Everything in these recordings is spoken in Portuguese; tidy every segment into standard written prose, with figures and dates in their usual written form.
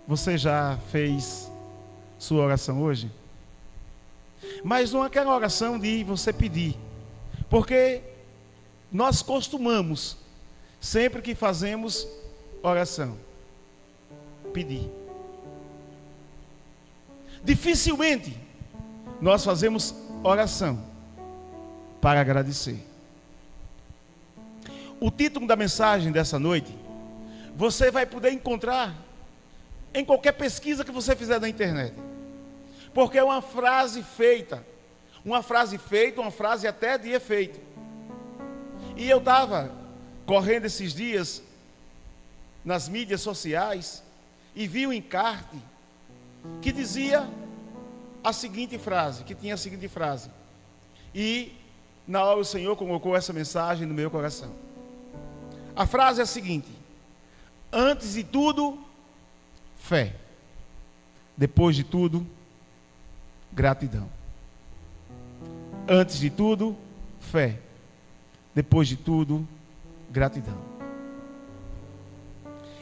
Você já fez sua oração hoje? Mas não é aquela oração de você pedir, porque nós costumamos, sempre que fazemos oração, pedir. Dificilmente nós fazemos oração para agradecer. O título da mensagem dessa noite, você vai poder encontrar em qualquer pesquisa que você fizer na internet. Porque é uma frase feita, uma frase até de efeito. E eu estava correndo esses dias nas mídias sociais e vi um encarte que dizia a seguinte frase, que tinha a seguinte frase. E na hora o Senhor colocou essa mensagem no meu coração. A frase é a seguinte: antes de tudo, fé. Depois de tudo, gratidão. Antes de tudo, fé. Depois de tudo, gratidão.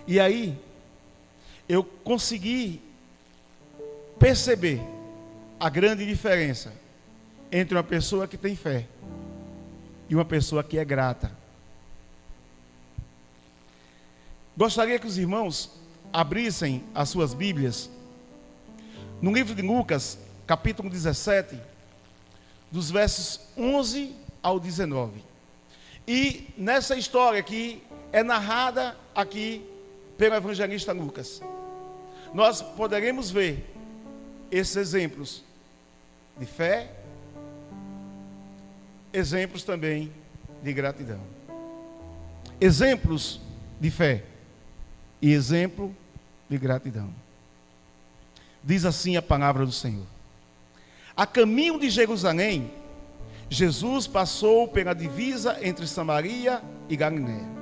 E aí, eu consegui perceber a grande diferença entre uma pessoa que tem fé e uma pessoa que é grata. Gostaria que os irmãos abrissem as suas Bíblias no livro de Lucas, capítulo 17, dos versos 11 ao 19. E nessa história que é narrada aqui pelo evangelista Lucas, nós poderemos ver esses exemplos de fé, exemplos também de gratidão. Exemplos de fé e exemplo de gratidão. Diz assim a palavra do Senhor: a caminho de Jerusalém, Jesus passou pela divisa entre Samaria e Galiléia.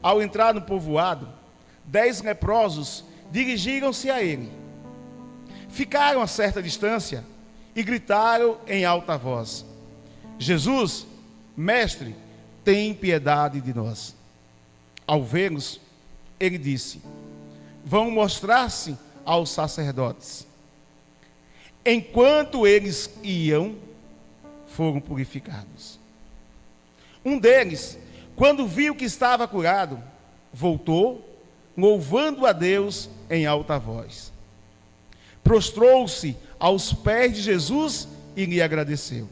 Ao entrar no povoado, 10 leprosos dirigiram-se a ele. Ficaram a certa distância e gritaram em alta voz: Jesus, mestre, tem piedade de nós. Ao vê-los, ele disse: vão mostrar-se aos sacerdotes. Enquanto eles iam, foram purificados. Um deles, quando viu que estava curado, voltou, louvando a Deus em alta voz. Prostrou-se aos pés de Jesus e lhe agradeceu.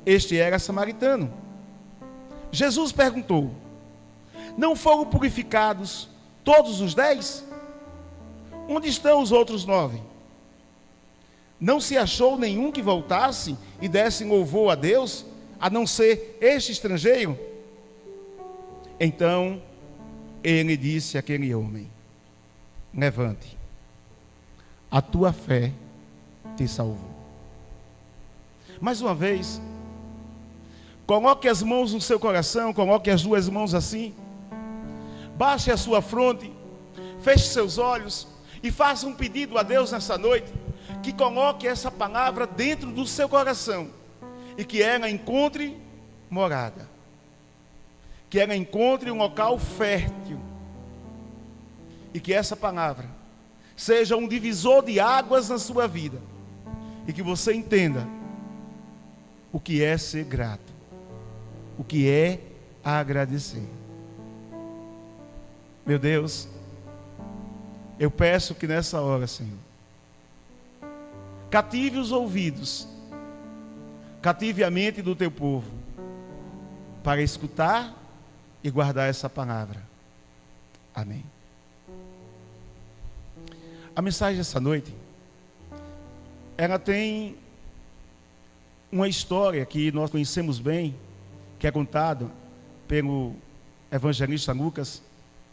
Este era samaritano. Jesus perguntou: não foram purificados todos os 10? Onde estão os outros 9? Não se achou nenhum que voltasse e desse louvor a Deus, a não ser este estrangeiro? Então ele disse àquele homem: levante, a tua fé te salvou. Mais uma vez, coloque as mãos no seu coração, coloque as duas mãos assim, baixe a sua fronte, feche seus olhos e faça um pedido a Deus nessa noite, que coloque essa palavra dentro do seu coração e que ela encontre morada, que ela encontre um local fértil e que essa palavra seja um divisor de águas na sua vida e que você entenda o que é ser grato, o que é agradecer. Meu Deus, eu peço que nessa hora, Senhor, cative os ouvidos, cative a mente do teu povo, para escutar e guardar essa palavra. Amém. A mensagem dessa noite, ela tem uma história que nós conhecemos bem, que é contado pelo evangelista Lucas,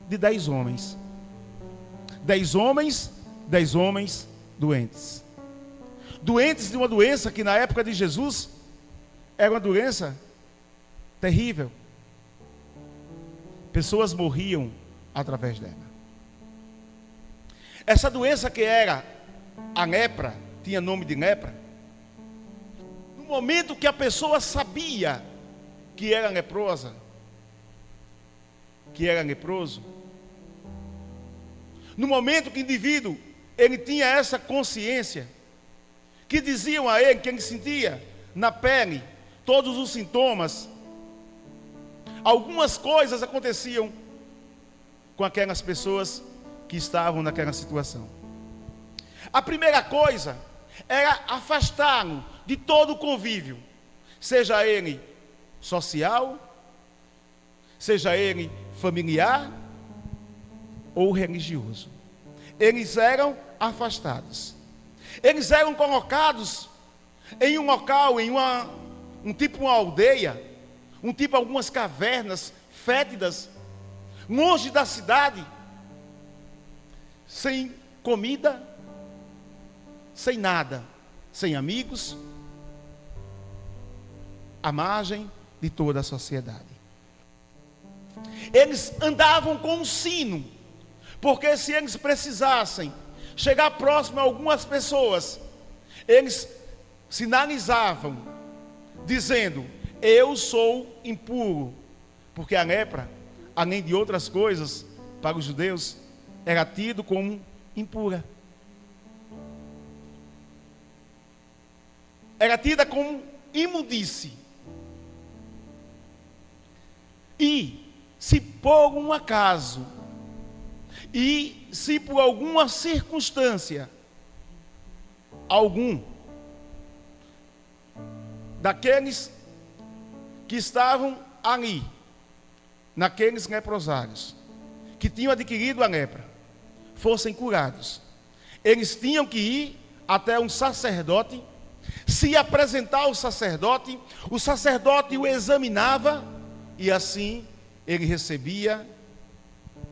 de 10 homens. 10 homens doentes. Doentes de uma doença que na época de Jesus era uma doença terrível. Pessoas morriam através dela. Essa doença que era a lepra, tinha nome de lepra. No momento que a pessoa sabia que era leprosa, que era leproso, No momento que o indivíduo, ele tinha essa consciência, que diziam a ele que ele sentia na pele todos os sintomas, algumas coisas aconteciam com aquelas pessoas que estavam naquela situação. A primeira coisa era afastá-lo de todo o convívio, seja ele social, seja ele familiar ou religioso. Eles eram afastados. Eles eram colocados em um local, em um tipo uma aldeia, um tipo algumas cavernas fétidas, longe da cidade, sem comida, sem nada, sem amigos, à margem de toda a sociedade. Eles andavam com um sino, porque se eles precisassem chegar próximo a algumas pessoas, eles sinalizavam, dizendo: eu sou impuro, porque a lepra, além de outras coisas, para os judeus, era tido como impura. Era tida como imundície. E se por um acaso, e se por alguma circunstância, algum daqueles que estavam ali, naqueles leprosários, que tinham adquirido a lepra, fossem curados, eles tinham que ir até um sacerdote, se apresentar ao sacerdote, o sacerdote o examinava, e assim ele recebia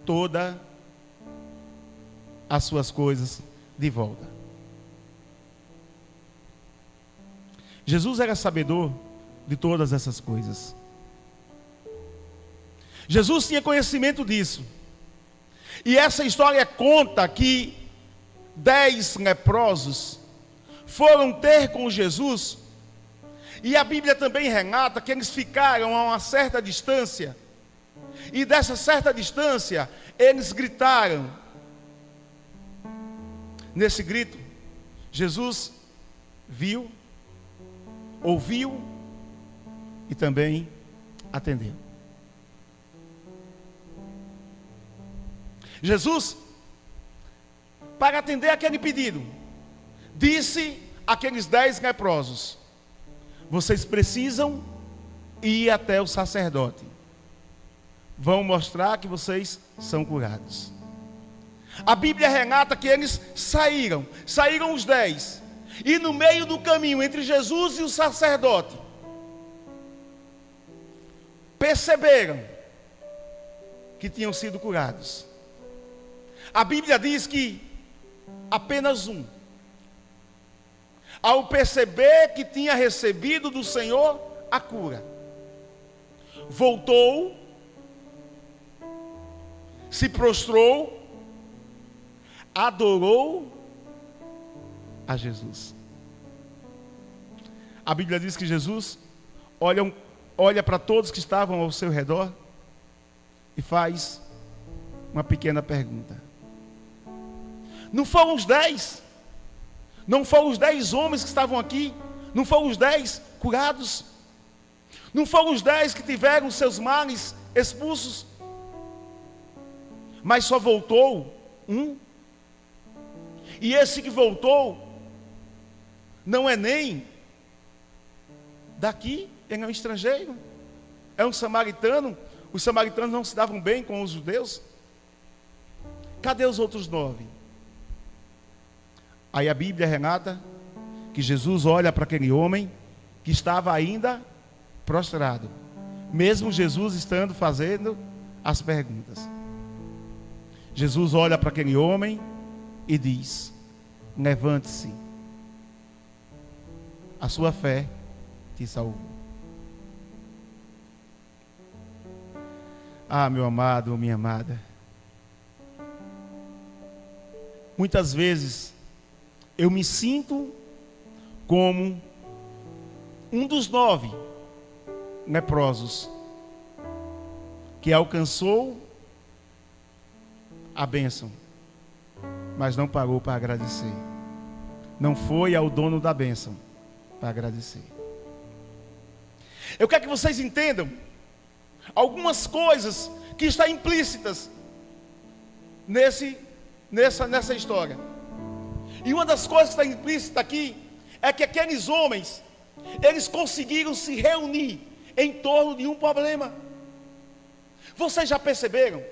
todas as suas coisas de volta. Jesus era sabedor de todas essas coisas. Jesus tinha conhecimento disso. E essa história conta que 10 leprosos foram ter com Jesus. E a Bíblia também relata que eles ficaram a uma certa distância. E dessa certa distância, eles gritaram. Nesse grito, Jesus viu, ouviu e também atendeu. Jesus, para atender aquele pedido, disse àqueles 10 leprosos: vocês precisam ir até o sacerdote. Vão mostrar que vocês são curados. A Bíblia relata que eles saíram os 10. E no meio do caminho entre Jesus e o sacerdote, perceberam que tinham sido curados. A Bíblia diz que apenas um, ao perceber que tinha recebido do Senhor a cura, voltou, se prostrou, adorou a Jesus. A Bíblia diz que Jesus olha para todos que estavam ao seu redor e faz uma pequena pergunta. Não foram os 10? Não foram os 10 homens que estavam aqui? Não foram os 10 curados? Não foram os 10 que tiveram seus males expulsos? Mas só voltou um. E esse que voltou não é nem daqui, ele é um estrangeiro, é um samaritano. Os samaritanos não se davam bem com os judeus. Cadê os outros 9? Aí a Bíblia relata que Jesus olha para aquele homem que estava ainda prostrado, mesmo Jesus estando fazendo as perguntas. Jesus olha para aquele homem e diz: levante-se, a sua fé te salvou. Ah, meu amado, minha amada, muitas vezes eu me sinto como um dos 9 leprosos que alcançou a bênção, mas não parou para agradecer. Não foi ao dono da bênção para agradecer. Eu quero que vocês entendam algumas coisas que estão implícitas nessa história. E uma das coisas que está implícita aqui é que aqueles homens, eles conseguiram se reunir em torno de um problema. Vocês já perceberam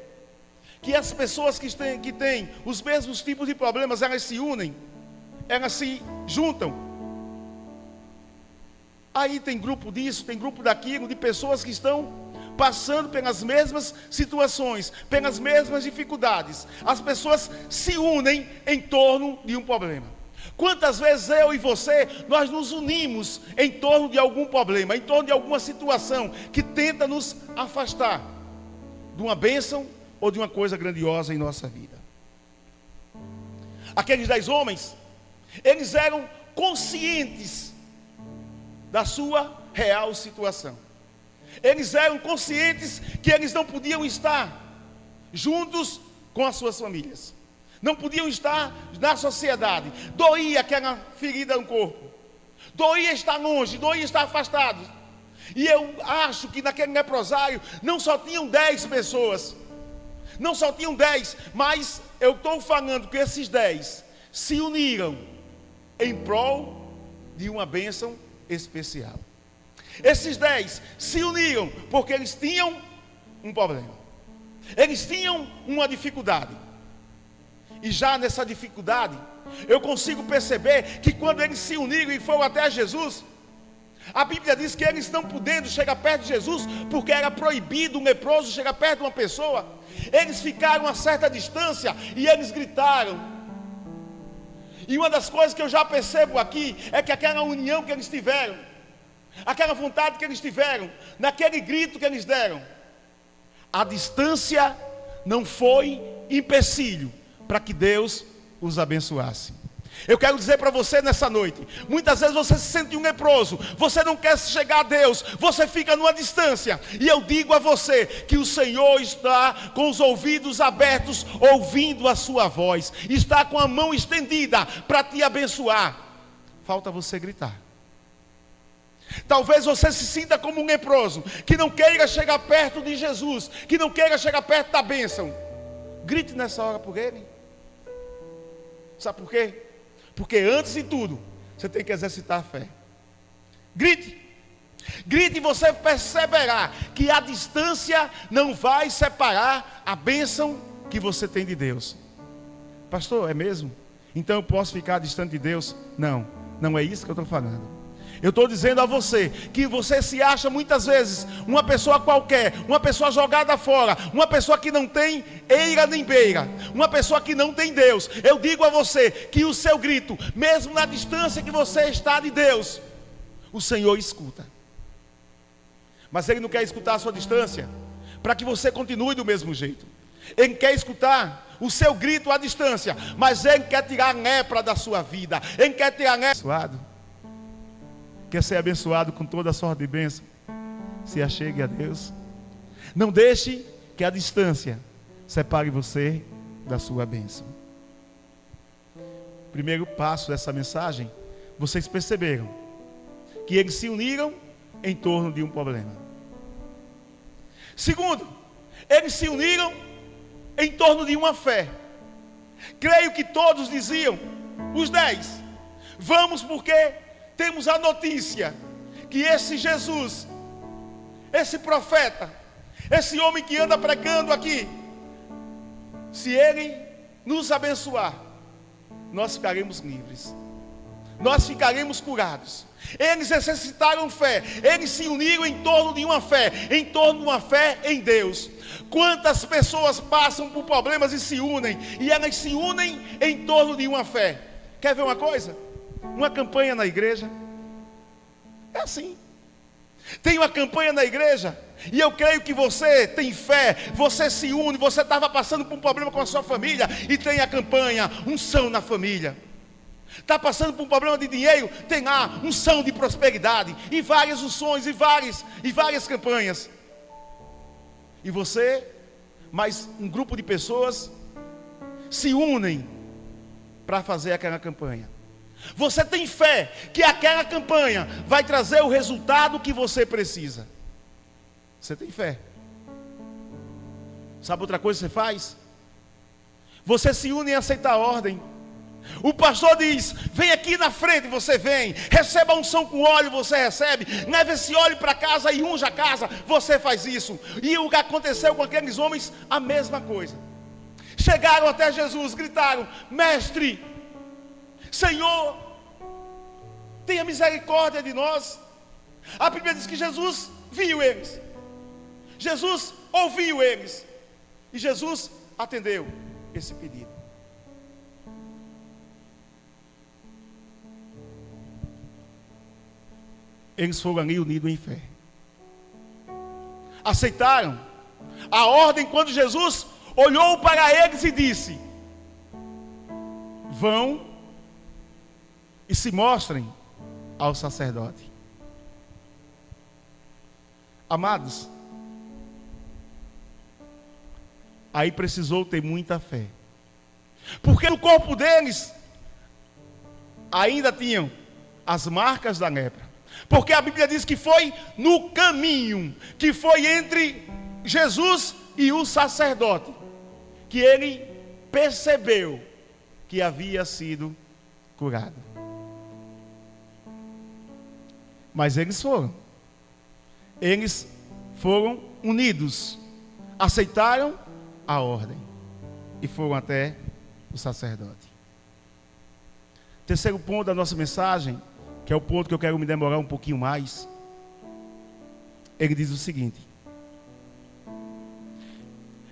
que as pessoas que têm os mesmos tipos de problemas, elas se unem, elas se juntam? Aí tem grupo disso, tem grupo daquilo, de pessoas que estão passando pelas mesmas situações, pelas mesmas dificuldades. As pessoas se unem em torno de um problema. Quantas vezes eu e você, nós nos unimos em torno de algum problema, em torno de alguma situação que tenta nos afastar de uma bênção ou de uma coisa grandiosa em nossa vida. Aqueles 10 homens, eles eram conscientes da sua real situação. Eles eram conscientes que eles não podiam estar juntos com as suas famílias, não podiam estar na sociedade. Doía aquela ferida no corpo, doía estar longe, doía estar afastado. E eu acho que naquele leprosário não só tinham 10 pessoas, não só tinham 10, mas eu estou falando que esses 10 se uniram em prol de uma bênção especial. Esses 10 se uniram porque eles tinham um problema, eles tinham uma dificuldade. E já nessa dificuldade, eu consigo perceber que quando eles se uniram e foram até Jesus, a Bíblia diz que eles não podendo chegar perto de Jesus, porque era proibido um leproso chegar perto de uma pessoa. Eles ficaram a certa distância e eles gritaram. E uma das coisas que eu já percebo aqui é que aquela união que eles tiveram, aquela vontade que eles tiveram, naquele grito que eles deram, a distância não foi empecilho para que Deus os abençoasse. Eu quero dizer para você nessa noite, muitas vezes você se sente um leproso, você não quer chegar a Deus, você fica numa distância, e eu digo a você, que o Senhor está com os ouvidos abertos, ouvindo a sua voz, está com a mão estendida para te abençoar. Falta você gritar. Talvez você se sinta como um leproso, que não queira chegar perto de Jesus, que não queira chegar perto da bênção. Grite nessa hora por Ele. Sabe por quê? Porque antes de tudo, você tem que exercitar a fé. Grite. Grite e você perceberá que a distância não vai separar a bênção que você tem de Deus. Pastor, é mesmo? Então eu posso ficar distante de Deus? Não, não é isso que eu estou falando. Eu estou dizendo a você, que você se acha muitas vezes uma pessoa qualquer, uma pessoa jogada fora, uma pessoa que não tem eira nem beira, uma pessoa que não tem Deus. Eu digo a você, que o seu grito, mesmo na distância que você está de Deus, o Senhor escuta. Mas Ele não quer escutar a sua distância, para que você continue do mesmo jeito. Ele quer escutar o seu grito à distância, mas Ele quer tirar a lepra da sua vida. Ele quer tirar a lepra. Quer ser abençoado com toda a sorte de bênção? Se achegue a Deus. Não deixe que a distância separe você da sua bênção. Primeiro passo dessa mensagem, vocês perceberam que eles se uniram em torno de um problema. Segundo, eles se uniram em torno de uma fé. Creio que todos diziam, os 10, vamos porque temos a notícia que esse Jesus, esse profeta, esse homem que anda pregando aqui, se ele nos abençoar, nós ficaremos livres, nós ficaremos curados. Eles exercitaram fé, eles se uniram em torno de uma fé, em torno de uma fé em Deus. Quantas pessoas passam por problemas e se unem, e elas se unem em torno de uma fé. Quer ver uma coisa? Uma campanha na igreja é assim. Tem uma campanha na igreja, e eu creio que você tem fé, você se une, você estava passando por um problema com a sua família, e tem a campanha, unção na família. Está passando por um problema de dinheiro, tem lá unção de prosperidade, e várias unções, e várias campanhas. E você, mais um grupo de pessoas, se unem para fazer aquela campanha. Você tem fé que aquela campanha vai trazer o resultado que você precisa. Você tem fé. Sabe outra coisa que você faz? Você se une em aceitar a ordem. O pastor diz: vem aqui na frente, você vem. Receba a unção com óleo, você recebe. Leve esse óleo para casa e unja a casa, você faz isso. E o que aconteceu com aqueles homens? A mesma coisa. Chegaram até Jesus, gritaram: mestre, Senhor, tenha misericórdia de nós. A Bíblia diz que Jesus viu eles, Jesus ouviu eles, e Jesus atendeu esse pedido. Eles foram ali unidos em fé, aceitaram a ordem quando Jesus olhou para eles e disse: vão e se mostrem ao sacerdote. Amados, aí precisou ter muita fé, porque no corpo deles ainda tinham as marcas da lepra. Porque a Bíblia diz que foi no caminho, que foi entre Jesus e o sacerdote, que ele percebeu que havia sido curado. Mas eles foram unidos, aceitaram a ordem e foram até o sacerdote. Terceiro ponto da nossa mensagem, que é o ponto que eu quero me demorar um pouquinho mais. Ele diz o seguinte: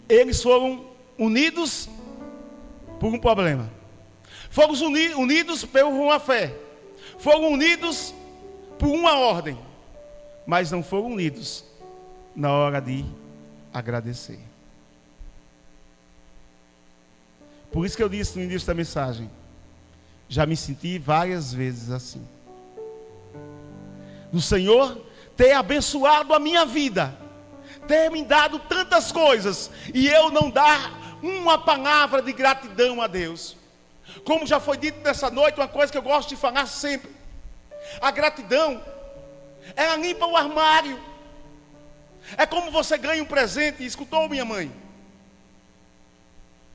eles foram unidos por um problema, foram unidos por uma fé, foram unidos por uma ordem, mas não foram unidos na hora de agradecer. Por isso que eu disse no início da mensagem, já me senti várias vezes assim, do Senhor ter abençoado a minha vida, ter me dado tantas coisas, e eu não dar uma palavra de gratidão a Deus. Como já foi dito nessa noite, uma coisa que eu gosto de falar sempre: a gratidão, ela limpa o armário. É como você ganha um presente. Escutou minha mãe?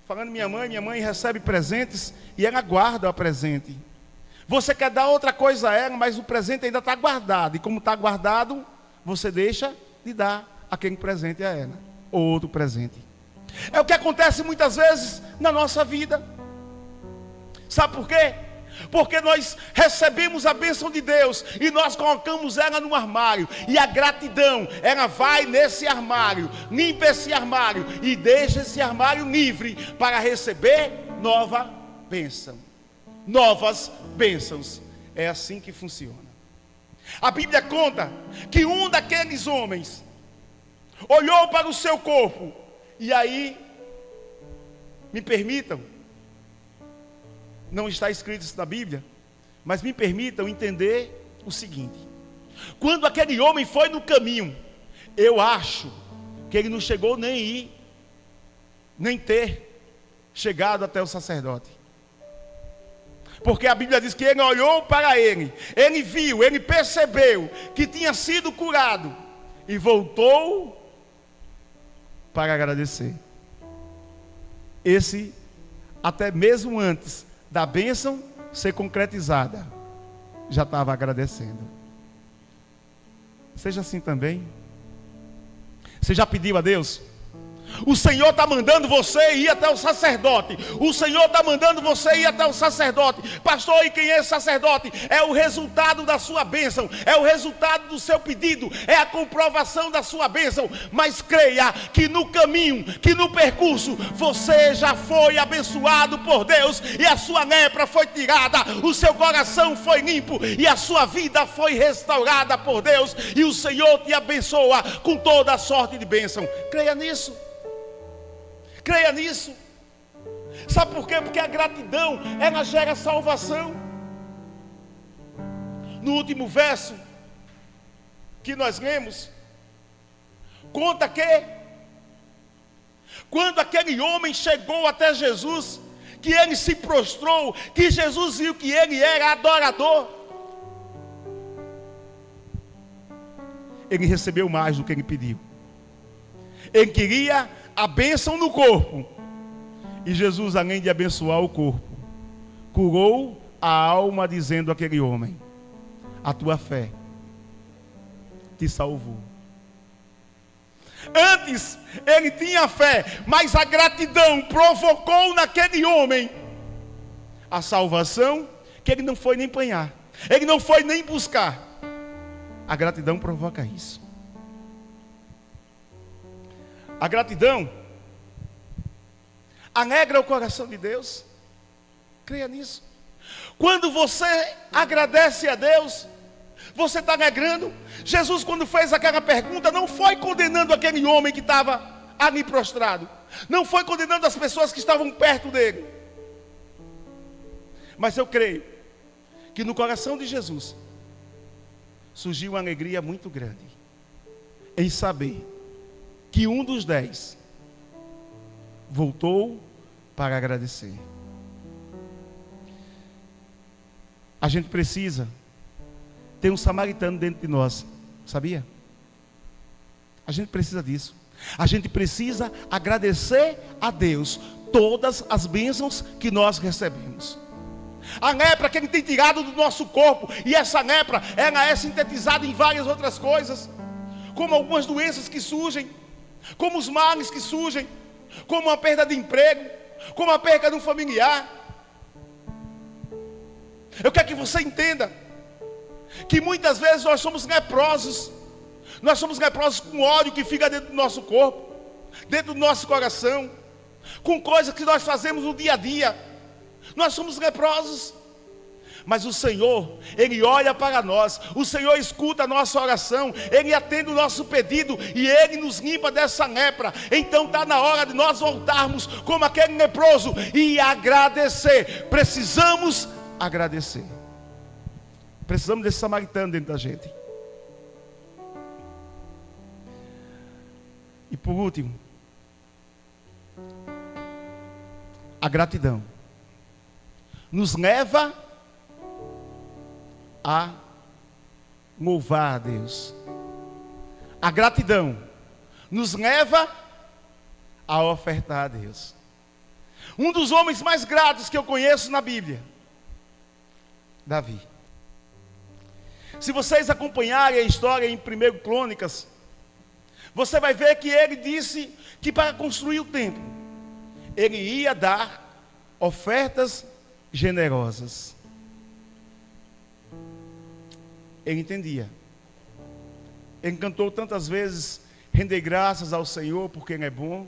Falando minha mãe recebe presentes e ela guarda o presente. Você quer dar outra coisa a ela, mas o presente ainda está guardado. E como está guardado, você deixa de dar aquele presente a ela, ou outro presente. É o que acontece muitas vezes na nossa vida. Sabe por quê? Porque nós recebemos a bênção de Deus e nós colocamos ela no armário. E a gratidão, ela vai nesse armário, limpa esse armário e deixa esse armário livre para receber nova bênção. Novas bênçãos. É assim que funciona. A Bíblia conta que um daqueles homens olhou para o seu corpo. E aí, me permitam, não está escrito isso na Bíblia, mas me permitam entender o seguinte: quando aquele homem foi no caminho, eu acho que ele não chegou nem ter chegado até o sacerdote. Porque a Bíblia diz que ele olhou para ele viu, ele percebeu que tinha sido curado e voltou para agradecer. Esse, até mesmo antes da bênção ser concretizada, já estava agradecendo. Seja assim também. Você já pediu a Deus? O Senhor está mandando você ir até o sacerdote. O Senhor está mandando você ir até o sacerdote. Pastor, e quem é esse sacerdote? É o resultado da sua bênção, é o resultado do seu pedido, é a comprovação da sua bênção. Mas creia que no caminho, que no percurso, você já foi abençoado por Deus, e a sua lepra foi tirada, o seu coração foi limpo, e a sua vida foi restaurada por Deus, e o Senhor te abençoa com toda a sorte de bênção. Creia nisso. Creia nisso. Sabe por quê? Porque a gratidão, ela gera salvação. No último verso que nós lemos, conta que quando aquele homem chegou até Jesus, que ele se prostrou, que Jesus viu que ele era adorador, ele recebeu mais do que ele pediu. Ele queria a bênção no corpo, e Jesus, além de abençoar o corpo, curou a alma, dizendo àquele homem: a tua fé te salvou. Antes ele tinha fé, mas a gratidão provocou naquele homem a salvação que ele não foi nem apanhar, ele não foi nem buscar. A gratidão provoca isso. A gratidão alegra o coração de Deus. Creia nisso. Quando você agradece a Deus, você está alegrando. Jesus, quando fez aquela pergunta, não foi condenando aquele homem que estava ali prostrado, não foi condenando as pessoas que estavam perto dele, mas eu creio que no coração de Jesus surgiu uma alegria muito grande em saber que um dos 10 voltou para agradecer. A gente precisa ter um samaritano dentro de nós, sabia? A gente precisa disso. A gente precisa agradecer a Deus todas as bênçãos que nós recebemos. A lepra que Ele tem tirado do nosso corpo, e essa lepra, ela é sintetizada em várias outras coisas, como algumas doenças que surgem, como os males que surgem, como a perda de emprego, como a perda de um familiar. Eu quero que você entenda que muitas vezes nós somos leprosos. Nós somos leprosos com ódio que fica dentro do nosso corpo, dentro do nosso coração, com coisas que nós fazemos no dia a dia. Nós somos leprosos. Mas o Senhor, Ele olha para nós, o Senhor escuta a nossa oração, Ele atende o nosso pedido e Ele nos limpa dessa lepra. Então está na hora de nós voltarmos como aquele leproso e agradecer. Precisamos agradecer. Precisamos desse samaritano dentro da gente. E por último, a gratidão nos leva a louvar a Deus. A gratidão nos leva a ofertar a Deus. Um dos homens mais gratos que eu conheço na Bíblia, Davi. Se vocês acompanharem a história em 1 Crônicas, você vai ver que ele disse que para construir o templo, ele ia dar ofertas generosas. Ele entendia. Ele cantou tantas vezes: render graças ao Senhor porque Ele é bom.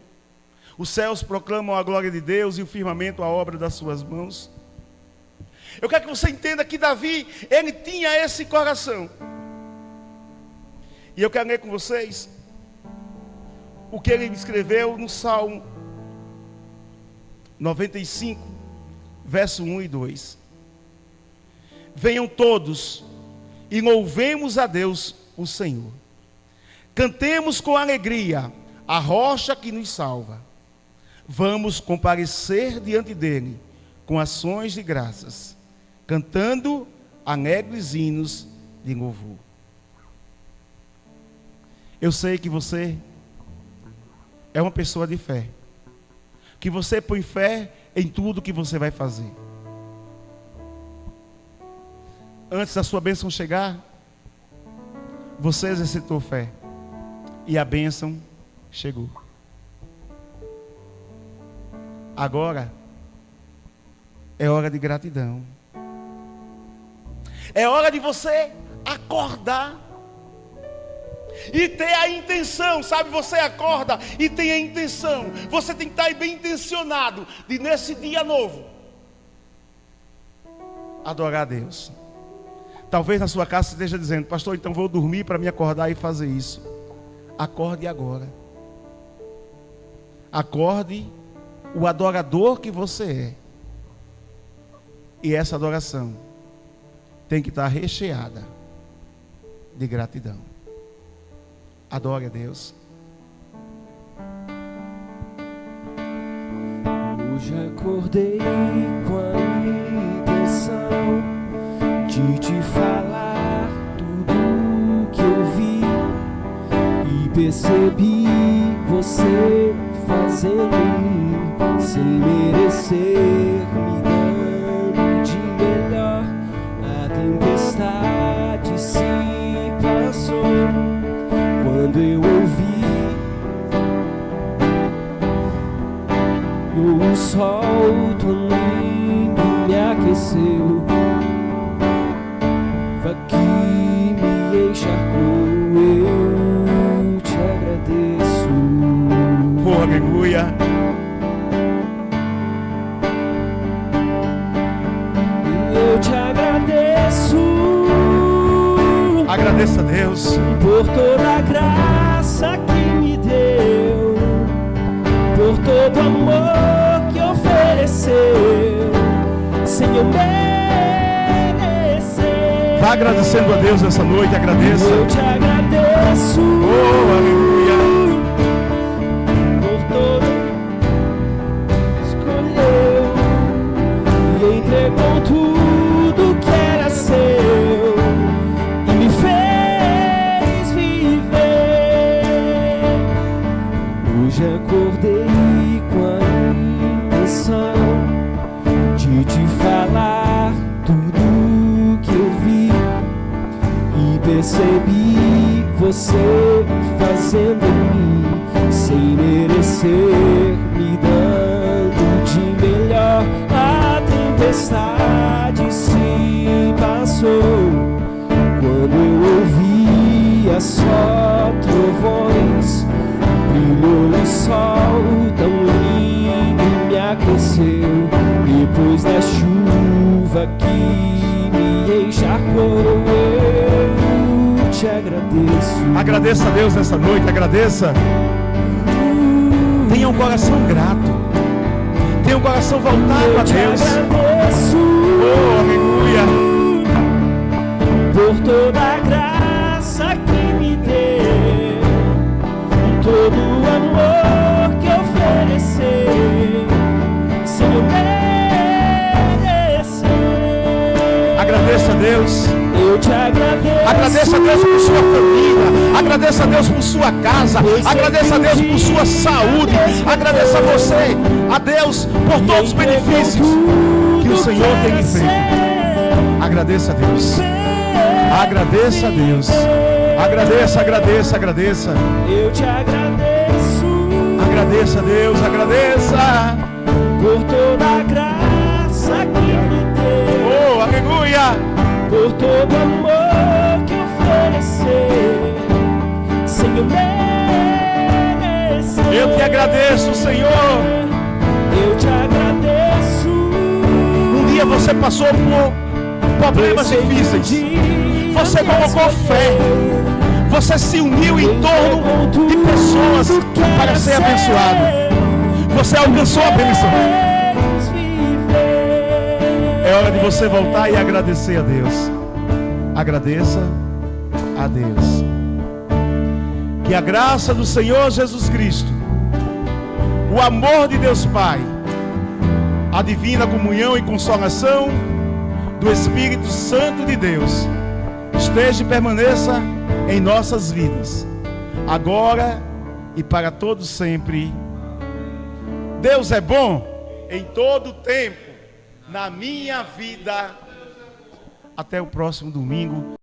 Os céus proclamam a glória de Deus e o firmamento a obra das suas mãos. Eu quero que você entenda que Davi, ele tinha esse coração. E eu quero ler com vocês o que ele escreveu no Salmo 95, verso 1 e 2. Venham todos e louvemos a Deus, o Senhor. Cantemos com alegria a rocha que nos salva. Vamos comparecer diante dele com ações de graças, cantando alegres hinos de louvor. Eu sei que você é uma pessoa de fé, que você põe fé em tudo que você vai fazer. Antes da sua bênção chegar, você exercitou fé e a bênção chegou. Agora é hora de gratidão. É hora de você acordar e ter a intenção, sabe? Você acorda e tem a intenção. Você tem que estar bem intencionado de nesse dia novo adorar a Deus. Talvez na sua casa você esteja dizendo: pastor, então vou dormir para me acordar e fazer isso. Acorde agora. Acorde o adorador que você é. E essa adoração tem que estar recheada de gratidão. Adore a Deus. Hoje acordei com a intenção de te falar tudo que eu vi e percebi você fazendo sem merecer, me dando de melhor. A tempestade se passou quando eu ouvi. O sol tão lindo me aqueceu, que me encharcou, eu te agradeço. Oh, aleluia. Eu te agradeço. Agradeça a Deus por toda a graça que me deu, por todo o amor que ofereceu, sem eu merecer. Vá agradecendo a Deus essa noite, agradeça. Eu te agradeço. Oh, aleluia. Por todo escolheu e entregou tudo que era seu e me fez viver. Hoje acordei com a intenção de te falar tudo que eu vi e percebi você fazendo em mim sem merecer, me dando de melhor. A tempestade se passou quando eu ouvia só trovões. Brilhou o sol tão lindo, me aqueceu depois da chuva que me encharcou. Eu te agradeço. Agradeça a Deus nessa noite, agradeça. Tenha um coração grato, tenha um coração voltado a Deus. Agradeço. Oh, aleluia. Por toda a graça que me deu, todo o amor que ofereceu, sem eu merecer. Agradeça a Deus. Eu te agradeço. Agradeça a Deus por sua família. Agradeça a Deus por sua casa. Agradeça a Deus por sua saúde. Agradeça a você, a Deus, por todos os benefícios que o Senhor tem feito. Agradeça a Deus. Agradeça a Deus. Agradeça, agradeça, agradeça. Eu te agradeço. Agradeça a Deus, agradeça por toda a graça que me deu. Oh, aleluia. Por todo o amor que ofereceu, sem eu merecer. Eu te agradeço, Senhor. Eu te agradeço. Um dia você passou por problemas difíceis. Você colocou fé. Você se uniu em torno de pessoas para ser abençoado. Você alcançou a bênção. É hora de você voltar e agradecer a Deus. Agradeça a Deus. Que a graça do Senhor Jesus Cristo, o amor de Deus Pai, a divina comunhão e consolação do Espírito Santo de Deus esteja e permaneça em nossas vidas, agora e para todos sempre. Deus é bom em todo o tempo na minha vida. Até o próximo domingo.